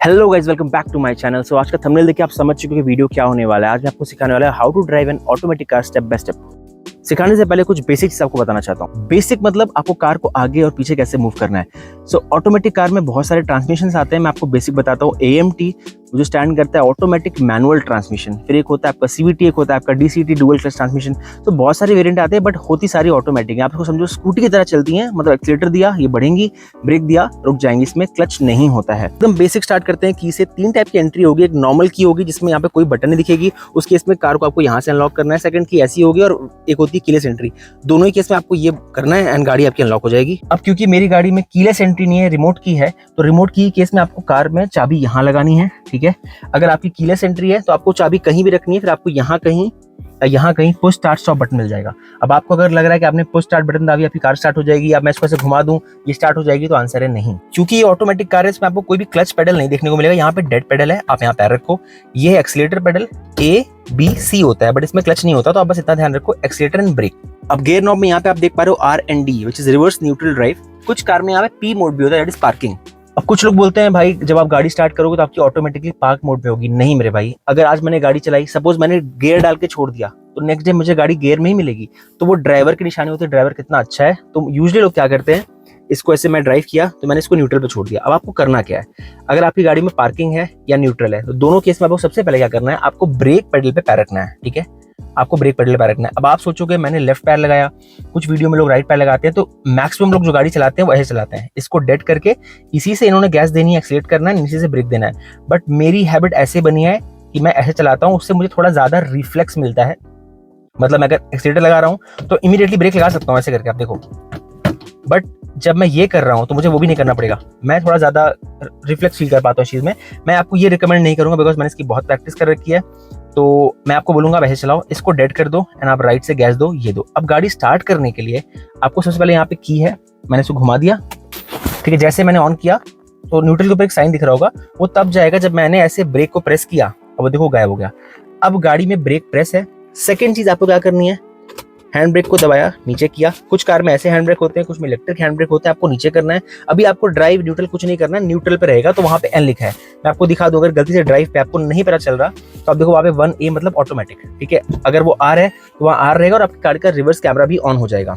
Hello guys, welcome back to my channel. So आज का thumbnail देखिए आप समझ चुके हो कि वीडियो क्या होने वाला है। आज मैं आपको सिखाने वाला है how to drive an automatic car step by step. सिखाने से पहले कुछ बेसिक चीज आपको बताना चाहता हूँ। बेसिक मतलब आपको कार को आगे और पीछे कैसे मूव करना है। सो ऑटोमेटिक कार में बहुत सारे ट्रांसमिशन आते हैं। मैं आपको बेसिक बताता हूँ। AMT जो स्टैंड करता है ऑटोमेटिक मैनुअल ट्रांसमिशन, फिर एक होता है आपका CVT, एक होता है आपका DCT डुअल क्लच ट्रांसमिशन। तो बहुत सारे वेरिएंट आते हैं बट होती सारी ऑटोमेटिक है। आप इसको समझो स्कूटी की तरह चलती हैं, मतलब एक्सीलेटर दिया ये बढ़ेंगी, ब्रेक दिया रुक जाएंगी। इसमें क्लच नहीं होता है। एकदम बेसिक स्टार्ट करते हैं। की से 3 टाइप की एंट्री होगी। एक नॉर्मल की होगी जिसमें यहाँ पे कोई बटन नहीं दिखेगी, उस केस में कार को आपको यहाँ से अनलॉक करना है। सेकंड की ऐसी होगी और एक होती है कीलेस एंट्री। दोनों ही केस में आपको ये करना है एंड गाड़ी आपकी अनलॉक हो जाएगी। अब क्योंकि मेरी गाड़ी में कीलेस एंट्री नहीं है, रिमोट की है, तो रिमोट की केस में आपको कार में चाबी यहाँ लगानी है। ठीक है, अगर आपकी कीलेस एंट्री है तो आपको चाबी कहीं भी रखनी है, फिर आपको यहाँ कहीं पुश स्टार्ट स्टॉप बटन मिल जाएगा। अब आपको अगर लग रहा है कि आपने पुश स्टार्ट बटन दबा आपकी कार स्टार्ट हो जाएगी, अब मैं इसको ऐसे घुमा दूं ये स्टार्ट हो जाएगी, तो आंसर है नहीं। क्योंकि ये ऑटोमेटिक कार है, इसमें आपको कोई भी क्लच पेडल नहीं देखने को मिलेगा। यहाँ पे डेड पेडल है, आप यहाँ पैर रखो। ये है एक्सीलेटर पेडल, A-B-C होता है बट इसमें क्लच नहीं होता, तो आप बस इतना ध्यान रखो, एक्सीलेटर एंड ब्रेक। अब गियर नॉब में यहाँ पे आप देख पा रहे हो R&D which is reverse neutral drive. कुछ कार में यहाँ पे P मोड भी होता है, दैट इज पार्किंग। अब कुछ लोग बोलते हैं भाई जब आप गाड़ी स्टार्ट करोगे तो आपकी ऑटोमेटिकली पार्क मोड पे होगी। नहीं मेरे भाई, अगर आज मैंने गाड़ी चलाई, सपोज मैंने गियर डाल के छोड़ दिया, तो नेक्स्ट डे मुझे गाड़ी गियर में ही मिलेगी, तो वो ड्राइवर की निशानी होती है, ड्राइवर कितना अच्छा है। तो यूजुअली लोग क्या करते हैं, इसको ऐसे मैं ड्राइव किया तो मैंने इसको न्यूट्रल पे छोड़ दिया। अब आपको करना क्या है, अगर आपकी गाड़ी में पार्किंग है या न्यूट्रल है, तो दोनों केस में आपको सबसे पहले क्या करना है, आपको ब्रेक पेडल पे पैर रखना है। ठीक है, आपको ब्रेक पेडल पे पैर रखना है। अब आप सोचोगे मैंने लेफ्ट पैर लगाया, कुछ वीडियो में लोग राइट पैर लगाते हैं, तो मैक्सिमम लोग जो गाड़ी चलाते हैं वो ऐसे चलाते हैं, इसको डेड करके इसी से इन्होंने गैस देनी है, एक्सीलेट करना है, नीचे से ब्रेक देना है। बट मेरी हैबिट ऐसे बनी है कि मैं ऐसे चलाता हूँ, उससे मुझे थोड़ा ज्यादा रिफ्लेक्स मिलता है। मतलब मैं अगर एक्सीलेटर लगा रहा हूँ तो इमीडिएटली ब्रेक लगा सकता हूँ ऐसे करके, आप देखो। बट जब मैं ये कर रहा हूँ तो मुझे वो भी नहीं करना पड़ेगा, मैं थोड़ा ज्यादा रिफ्लेक्स फील कर पाता हूँ इस चीज में। मैं आपको ये रिकमेंड नहीं करूंगा बिकॉज मैंने इसकी बहुत प्रैक्टिस कर रखी है। तो मैं आपको बोलूंगा वैसे चलाओ, इसको डेड कर दो एंड आप राइट से गैस दो, ये दो। अब गाड़ी स्टार्ट करने के लिए आपको सबसे पहले यहाँ पे की है, मैंने इसको घुमा दिया। ठीक है, जैसे मैंने ऑन किया तो न्यूट्रल के ऊपर एक साइन दिख रहा होगा, वो तब जाएगा जब मैंने ऐसे ब्रेक को प्रेस किया। अब देखो गायब हो गया। अब गाड़ी में ब्रेक प्रेस है। सेकेंड चीज आपको क्या करनी है, हैंड ब्रेक को दबाया, नीचे किया। कुछ कार में ऐसे हैंड ब्रेक होते हैं, कुछ में इलेक्ट्रिक हैंड ब्रेक होते हैं, आपको नीचे करना है। अभी आपको ड्राइव न्यूट्रल कुछ नहीं करना है, न्यूट्रल पे रहेगा तो वहां पे N लिखा है। मैं आपको दिखा दूं, अगर गलती से ड्राइव पे आपको नहीं पता चल रहा तो आप देखो वहां पे 1A मतलब ऑटोमेटिक। ठीक है, अगर वो R है तो वहाँ R रहेगा और आपकी कार का रिवर्स कैमरा भी ऑन हो जाएगा।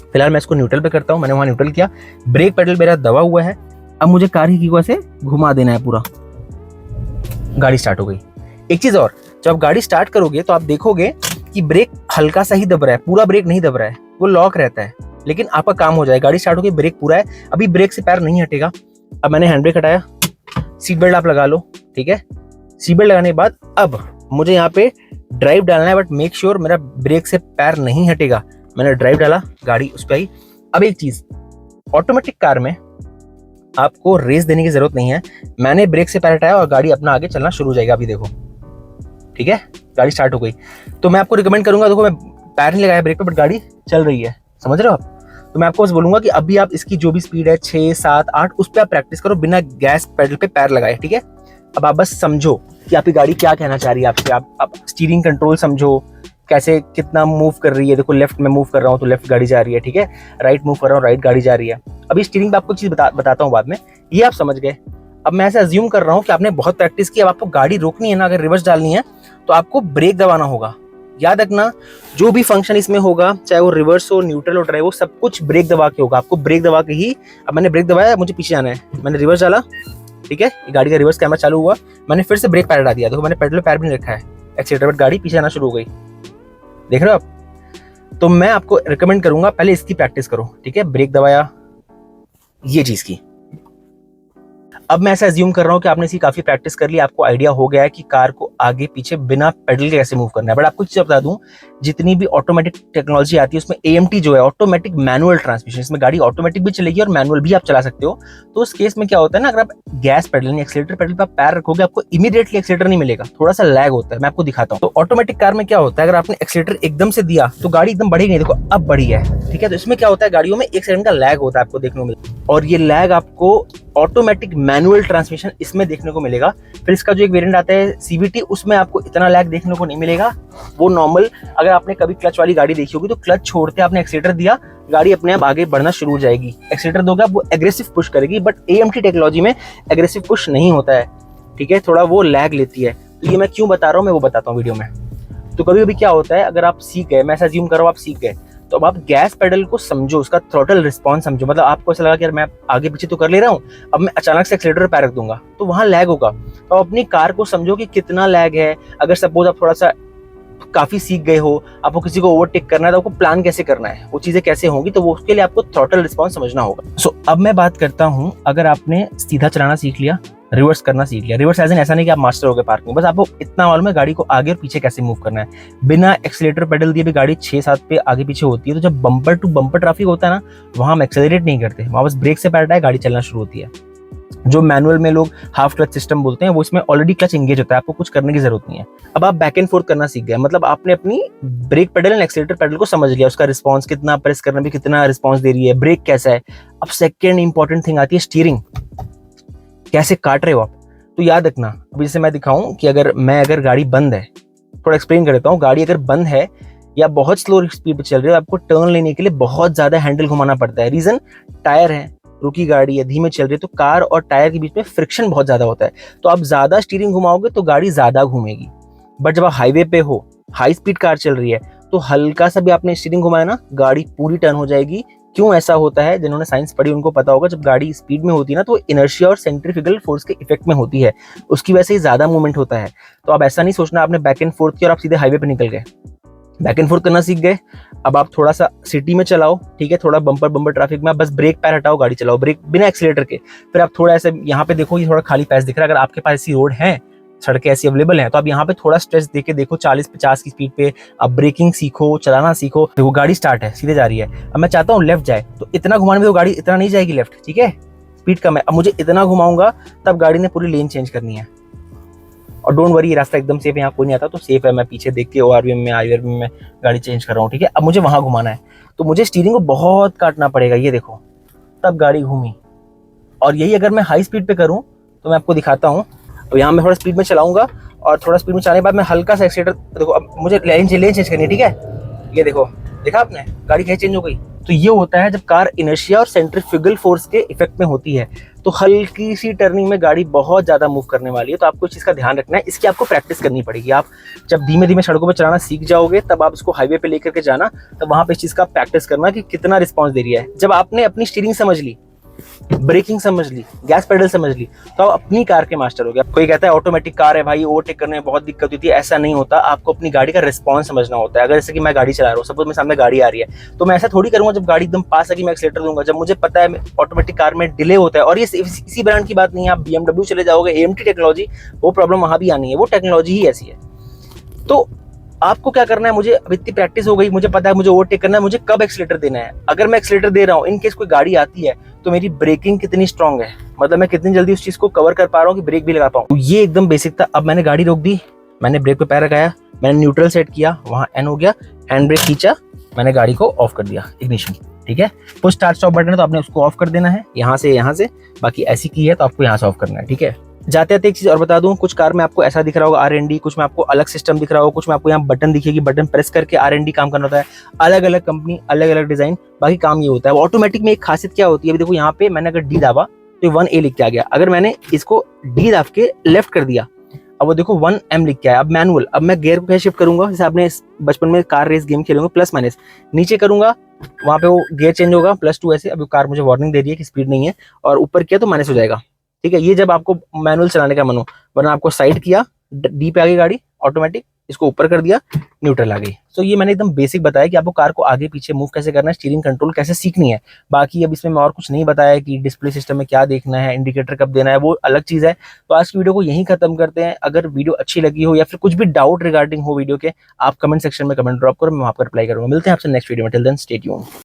फिलहाल मैं इसको न्यूट्रल पे करता हूँ, मैंने वहां न्यूट्रल किया, ब्रेक पेडल मेरा दबा हुआ है। अब मुझे कार की को ऐसे घुमा देना है पूरा, गाड़ी स्टार्ट हो गई। एक चीज और, जब आप गाड़ी स्टार्ट करोगे तो आप देखोगे कि ब्रेक हल्का सा ही दब रहा है, पूरा ब्रेक नहीं दब रहा है, वो लॉक रहता है, लेकिन आपका काम हो जाए। गाड़ी स्टार्ट हो गई, ब्रेक पूरा है, अभी ब्रेक से पैर नहीं हटेगा। अब मैंने हैंड ब्रेक हटाया, सीट बेल्ट आप लगा लो। ठीक है, सीट बेल्ट लगाने के बाद अब मुझे यहाँ पे ड्राइव डालना है, बट मेक श्योर मेरा ब्रेक से पैर नहीं हटेगा। मैंने ड्राइव डाला, गाड़ी उस पर आई। अब एक चीज, ऑटोमेटिक कार में आपको रेस देने की जरूरत नहीं है। मैंने ब्रेक से पैर हटाया और गाड़ी अपना आगे चलना शुरू हो जाएगा। अभी देखो, ठीक है, गाड़ी स्टार्ट हो गई। तो मैं आपको रिकमेंड करूंगा, देखो मैं पैर नहीं लगाया ब्रेक पे बट गाड़ी चल रही है, समझ रहे हो आप। तो मैं आपको बस बोलूंगा कि अभी आप इसकी जो भी स्पीड है 6, 7, 8 उस पर आप प्रैक्टिस करो बिना गैस पेडल पे पैर लगाए। ठीक है, अब आप बस समझो कि आपकी गाड़ी क्या कहना चाह रही है आपसे। आप स्टीयरिंग कंट्रोल समझो, कैसे कितना मूव कर रही है। देखो लेफ्ट में मूव कर रहा हूँ तो लेफ्ट गाड़ी जा रही है, ठीक है, राइट मूव कर रहा हूँ राइट गाड़ी जा रही है। अभी स्टीयरिंग पे आपको चीज बताता हूँ बाद में, ये आप समझ गए। अब मैं ऐसे अज्यूम कर रहा हूँ कि आपने बहुत प्रैक्टिस की, अब आपको गाड़ी रोकनी है ना, अगर रिवर्स डालनी है तो आपको ब्रेक दबाना होगा। याद रखना, जो भी फंक्शन इसमें होगा, चाहे वो रिवर्स हो, न्यूट्रल हो, ड्राइव हो, सब कुछ ब्रेक दबा के होगा। आपको ब्रेक दबा के ही, अब मैंने ब्रेक दबाया, मुझे पीछे जाना है, मैंने रिवर्स डाला। ठीक है, गाड़ी का रिवर्स कैमरा चालू हुआ, मैंने फिर से ब्रेक पैर हटा दिया। देखो मैंने पेडल पैर भी नहीं रखा है, एक्सीलेटर पर गाड़ी पीछे आना शुरू हो गई, देख रहे हो आप। तो मैं आपको रिकमेंड करूंगा पहले इसकी प्रैक्टिस करो। ठीक है, ब्रेक दबाया, ये चीज की। अब मैं ऐसा अज्यूम कर रहा हूँ कि आपने इसकी काफी प्रैक्टिस कर ली, आपको आइडिया हो गया है कि कार को आगे पीछे बिना पेडल के कैसे मूव करना है। बट आपको चीज बता दूं, जितनी भी ऑटोमेटिक टेक्नोलॉजी आती है उसमें AMT जो है ऑटोमेटिक मैनुअल ट्रांसमिशन, इसमें गाड़ी ऑटोमेटिक भी चलेगी और मैनुअल भी आप चला सकते हो। तो उस केस में क्या होता है ना, अगर आप गैस पेडल यानी एक्सीलेटर पेडल पे आप पैर रखोगे, आपको इमीडिएटली एक्सीलेटर नहीं मिलेगा, थोड़ा सा लैग होता है। मैं आपको दिखाता हूँ। तो ऑटोमेटिक कार में क्या होता है, अगर आपने एक्सीलेटर एकदम से दिया तो गाड़ी एकदम बढ़ेगी नहीं, देखो अब बढ़ी है। ठीक है, तो इसमें क्या होता है, गाड़ियों में 1 सेकंड का लैग होता है, आपको देखने को मिलता है, और ये लैग आपको ऑटोमेटिक मैनुअल ट्रांसमिशन इसमें देखने को मिलेगा। फिर इसका जो एक वेरिएंट आता है CVT, उसमें आपको इतना लैग देखने को नहीं मिलेगा। वो नॉर्मल, अगर आपने कभी क्लच वाली गाड़ी देखी होगी तो क्लच छोड़ते आपने एक्सीलेटर दिया, गाड़ी अपने आप आगे बढ़ना शुरू हो जाएगी। एक्सीलेटर दोगे आप, वो एग्रेसिव पुश करेगी। बट AMT टेक्नोलॉजी में एग्रेसिव पुश नहीं होता है। ठीक है, थोड़ा वो लैग लेती है। तो ये मैं क्यों बता रहा हूँ, मैं वो बताता हूँ वीडियो में। तो कभी कभी क्या होता है, अगर आप सीख गए, मैं ऐसा अज्यूम करो आप सीख गए, तो अब आप गैस पेडल को समझो, उसका थ्रॉटल रिस्पॉन्स समझो। मतलब आपको ऐसा लगा कि यार मैं आगे पीछे तो कर ले रहा हूँ, अब मैं अचानक से एक्सीलेटर पे पैर रख दूंगा तो वहां लैग होगा। तो आप अपनी कार को समझो कि कितना लैग है। अगर सपोज आप थोड़ा सा काफी सीख गए हो, आपको किसी को ओवरटेक करना है, तो आपको प्लान कैसे करना है, वो चीजें कैसे होंगी, तो वो उसके लिए आपको थ्रॉटल रिस्पॉन्स समझना होगा। सो अब मैं बात करता हूँ, अगर आपने सीधा चलाना सीख लिया, रिवर्स करना सीख लिया, रिवर्स एज इन ऐसा नहीं कि आप मास्टर हो गए पार्क में, बस आपको इतना मालूम है गाड़ी को आगे और पीछे कैसे मूव करना है। बिना एक्सीलेटर पेडल दिए भी गाड़ी 6-7 पे आगे पीछे होती है। तो जब बम्पर टू बम्पर ट्रैफिक होता है ना, वहां हम एक्सेलरेट नहीं करते, वहां बस ब्रेक से पैर हटाए गाड़ी चलना शुरू होती है। जो मैनुअल में लोग हाफ क्लच सिस्टम बोलते हैं, वो इसमें ऑलरेडी क्लच एंगेज होता है, आपको कुछ करने की जरूरत नहीं है। अब आप बैक एंड फोर्थ करना सीख गए, मतलब आपने अपनी brake pedal and accelerator pedal को समझ लिया, उसका रिस्पांस कितना, प्रेस करने में कितना रिस्पांस दे रही है, ब्रेक कैसा है। अब सेकेंड इंपॉर्टेंट थिंग आती है स्टीयरिंग, कैसे काट रहे हो आप। तो याद रखना, अभी जैसे मैं दिखाऊं कि अगर गाड़ी बंद है, थोड़ा एक्सप्लेन कर देता हूँ। गाड़ी अगर बंद है या बहुत स्लो स्पीड पे चल रही है, आपको टर्न लेने के लिए बहुत ज्यादा हैंडल घुमाना पड़ता है। रीजन, टायर है, रुकी गाड़ी है, धीमे चल रही है, तो कार और टायर के बीच में फ्रिक्शन बहुत ज्यादा होता है। तो आप ज्यादा स्टीयरिंग घुमाओगे तो गाड़ी ज्यादा घूमेगी। बट जब आप हाईवे पे हो, हाई स्पीड कार चल रही है, तो हल्का सा भी आपने स्टीयरिंग घुमाया ना, गाड़ी पूरी टर्न हो जाएगी। क्यों ऐसा होता है, जिन्होंने साइंस पढ़ी उनको पता होगा। जब गाड़ी स्पीड में होती है ना, तो इनर्शिया और सेंट्रीफ्यूगल फोर्स के इफेक्ट में होती है, उसकी वजह से ज्यादा मूवमेंट होता है। तो आप ऐसा नहीं सोचना आपने बैक एंड फोर्थ किया और आप सीधे हाईवे पे निकल गए। बैक एंड फोर्थ करना सीख गए, अब आप थोड़ा सा सिटी में चलाओ, ठीक है, थोड़ा बम्पर ट्रैफिक में आप बस ब्रेक पैर हटाओ, गाड़ी चलाओ, ब्रेक बिना एक्सीलेटर के। फिर आप थोड़ा ऐसे यहाँ पे देखो, ये थोड़ा खाली पैच दिख रहा है। अगर आपके पास ऐसी रोड है, सड़कें ऐसी अवेलेबल हैं, तो आप यहाँ पे थोड़ा स्ट्रेस देके देखो, 40-50 की स्पीड पे आप ब्रेकिंग सीखो, चलाना सीखो। देखो गाड़ी स्टार्ट है, सीधे जा रही है। अब मैं चाहता हूँ लेफ्ट जाए, तो इतना घुमाने में तो गाड़ी इतना नहीं जाएगी लेफ्ट, ठीक है, स्पीड कम है। अब मुझे इतना घुमाऊंगा, तब गाड़ी ने पूरी लेन चेंज करनी है। और डोंट वरी, ये रास्ता एकदम सेफ है, यहाँ कोई नहीं आता, तो सेफ है। मैं पीछे देख के ORVM में, IRVM में गाड़ी चेंज कर रहा हूँ, ठीक है। अब मुझे वहां घुमाना है, तो मुझे स्टीयरिंग को बहुत काटना पड़ेगा, ये देखो, तब गाड़ी घूमी। और यही अगर मैं हाई स्पीड पे करूँ, तो मैं आपको दिखाता हूँ। तो यहाँ मैं थोड़ा स्पीड में चलाऊंगा, और थोड़ा स्पीड में चलाने के बाद मैं हल्का सा एक्सीलेटर, देखो अब मुझे लेन चेंज करनी है, ठीक है। ये देखो, देखा आपने, गाड़ी कैसे चेंज हो गई। तो ये होता है जब कार इनर्शिया और सेंट्रीफ्यूगल फोर्स के इफेक्ट में होती है, तो हल्की सी टर्निंग में गाड़ी बहुत ज्यादा मूव करने वाली है। तो आपको इस चीज का ध्यान रखना है, इसकी आपको प्रैक्टिस करनी पड़ेगी। आप जब धीमे धीमे सड़कों पर चलाना सीख जाओगे, तब आप इसको हाईवे पे लेकर के जाना, तब वहां पे इस चीज का प्रैक्टिस करना कि कितना रिस्पॉन्स दे रही है। जब आपने अपनी स्टीयरिंग समझ ली, ब्रेकिंग समझ ली, गैस पेडल समझ ली, तो आप अपनी कार के मास्टर हो गए। कोई कहता है ऑटोमेटिक कार है भाई, ओवरटेक करने में बहुत दिक्कत होती है, ऐसा नहीं होता। आपको अपनी गाड़ी का रिस्पॉन्स समझना होता है। अगर जैसे कि मैं गाड़ी चला रहा हूँ, सपोज मेरे सामने गाड़ी आ रही है, तो मैं ऐसा थोड़ी करूंगा जब गाड़ी एकदम पास आएगी मैं एक्सीलेटर दूंगा। जब मुझे पता है ऑटोमेटिक कार में डिले होता है, और ये इसी ब्रांड की बात नहीं है, आप BMW चले जाओगे, AMT टेक्नोलॉजी, वो प्रॉब्लम वहां भी आनी है, वो टेक्नोलॉजी ही ऐसी है। तो आपको क्या करना है, मुझे अब इतनी प्रैक्टिस हो गई, मुझे पता है मुझे ओवरटेक करना है, मुझे कब एक्सीलेटर देना है। अगर मैं एक्सीलेटर दे रहा हूँ, इन केस कोई गाड़ी आती है, तो मेरी ब्रेकिंग कितनी स्ट्रांग है, मतलब मैं कितनी जल्दी उस चीज को कवर कर पा रहा हूँ कि ब्रेक भी लगा पाऊँ। तो ये एकदम बेसिक था। अब मैंने गाड़ी रोक दी, मैंने ब्रेक पे पैर लगाया, मैंने न्यूट्रल सेट किया, वहां एन हो गया, हैंड ब्रेक खींचा, मैंने गाड़ी को ऑफ कर दिया, इग्निशन, ठीक है। पुश स्टार्ट स्टॉप बटन है, तो आपने उसको ऑफ कर देना है यहाँ से, बाकी ऐसी की है तो आपको यहाँ से ऑफ करना है, ठीक है। जाते जाते एक चीज और बता दूं, कुछ कार में आपको ऐसा दिख रहा होगा R&D, कुछ में आपको अलग सिस्टम दिख रहा होगा, कुछ में आपको यहाँ बटन दिखेगी, बटन प्रेस करके R&D काम करना होता है। अलग अलग कंपनी, अलग अलग डिजाइन, बाकी काम ये होता है। ऑटोमेटिक में एक खासियत क्या होती है, अभी देखो यहाँ पे मैंने अगर D दाबा तो 1A लिख के आ गया। अगर मैंने इसको D दाब के लेफ्ट कर दिया, अब वो देखो 1M लिख के आया। अब मैनुअल, अब मैं गियर को कैसे शिफ्ट करूंगा, जैसे आपने बचपन में कार रेस गेम खेलोगे, प्लस माइनस नीचे करूंगा, वहां पे वो गियर चेंज होगा, +2 ऐसे। अभी कार मुझे वार्निंग दे रही है कि स्पीड नहीं है, और ऊपर किया तो माइनस हो जाएगा, ठीक है। ये जब आपको मैनुअल चलाने का मन हो, वरना आपको साइड किया, D पे आ गई गाड़ी ऑटोमेटिक, इसको ऊपर कर दिया, न्यूट्रल आ गई। तो ये मैंने एकदम बेसिक बताया कि आपको कार को आगे पीछे मूव कैसे करना है, स्टीयरिंग कंट्रोल कैसे सीखनी है। बाकी अब इसमें मैं और कुछ नहीं बताया कि डिस्प्ले सिस्टम में क्या देखना है, इंडिकेटर कब देना है, वो अलग चीज है। तो आज की वीडियो को यहीं खत्म करते हैं। अगर वीडियो अच्छी लगी हो या फिर कुछ भी डाउट रिगार्डिंग हो वीडियो के, आप कमेंट सेक्शन में कमेंट ड्रॉप करो, मैं वहां पर रिप्लाई करूंगा। मिलते हैं आपसे नेक्स्ट वीडियो में, टिल देन स्टे ट्यून्ड।